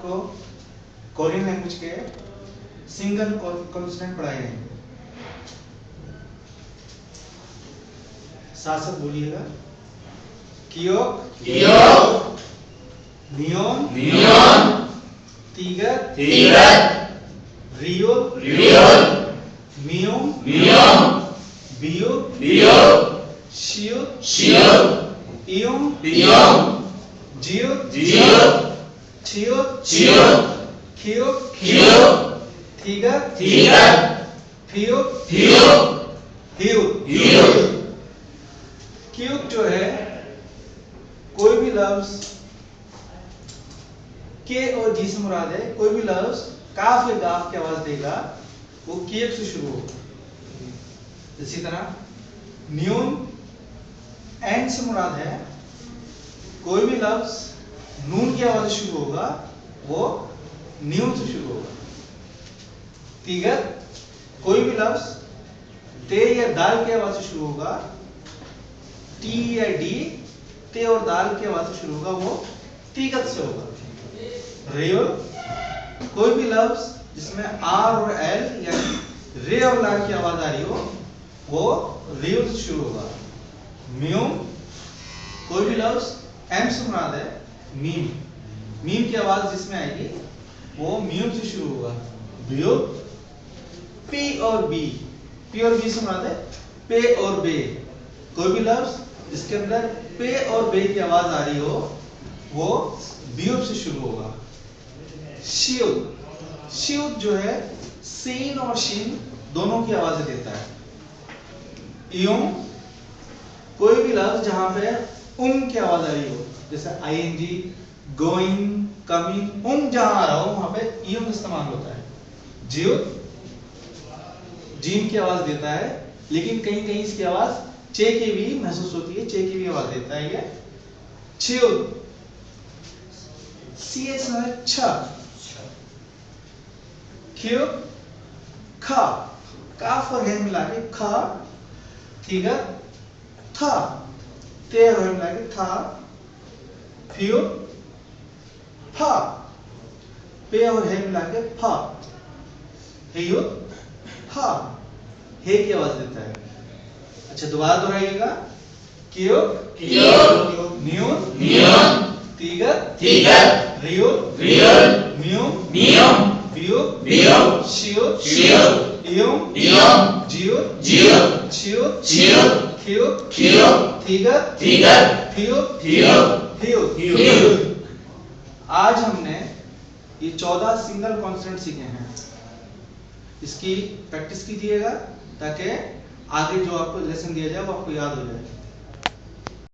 आपको Korean language के single consonant पढ़ाए जाएंगे। साथ साथ बोलिएगा। कियोक कियोक, नियोन नियोन, तीगत तीगत, रियोल रियोल, मियोम मियोम, बियो बियो, शियो शियो, इयोम इयोम, जियो जियो, छियो चियो, खियो खियो, तीगत तीगत, फियो फियो, हियो। हियो, क्यूब जो है, कोई भी लफ्ज के और जी से मुराद है, कोई भी लफ्ज काफ या गाफ की आवाज देगा वो कियब से शुरू होगा। इसी तरह न्यून एन से मुराद है, कोई भी लफ्ज नून की आवाज से शुरू होगा वो न्यून से शुरू होगा। तीगत कोई भी लफ्ज ते या दाल की आवाज से शुरू होगा, टी या डी ते और दाल की आवाज से शुरू होगा वो तीगत से होगा। रेल कोई भी लफ्ज जिसमें आर और एल या रे और लाल की आवाज आ रही हो वो रेल से शुरू होगा। म्यूम कोई भी लफ्ज एम से मुराद है, मीम मीम की आवाज जिसमें आएगी वो म्यूम से शुरू होगा। बियो पी और बी, पी और बी से मुराद है पे और बे, कोई भी लफ्ज जिसके अंदर पे और बे की आवाज आ रही हो वो बियोब से शुरू होगा। शियुद, शियुद जो है सीन और शीन दोनों की आवाजें देता है। इयोम कोई भी लफ्ज जहां पे की आवाज आ रही हो, जैसे आईएनजी, गोइंग, कमिंग, जहां आ रहा हो वहां पे इयोम इस्तेमाल होता है। जियुद जीम की आवाज देता है, लेकिन कहीं कहीं इसकी आवाज चे की भी महसूस होती है, चे की भी आवाज देता है ये। छियुद सी एच छ। खियो खा, काफ और है मिला के खा, तीगत था, ते और है मिला के था। फियो फा, पे और है मिला के फा। हेयो हा, हे की आवाज देता है। अच्छा दोबारा दोहराइएगा। कियो कियो, नियोन नियोन, तीगत तीगत, रियो रियोल, मियोम मियोम, बियो बियो, शियो शियो, इयोम इयोम, जियो जियो, छियो चियो, खियो खियो, तीगत तीगत, फियो फियो, हियो। हियो। आज हमने ये 14 सिंगल कॉन्सोनेंट सीखे हैं। इसकी प्रैक्टिस कीजिएगा ताकि आगे जो आपको लेसन दिया जाए वो आपको याद हो जाए।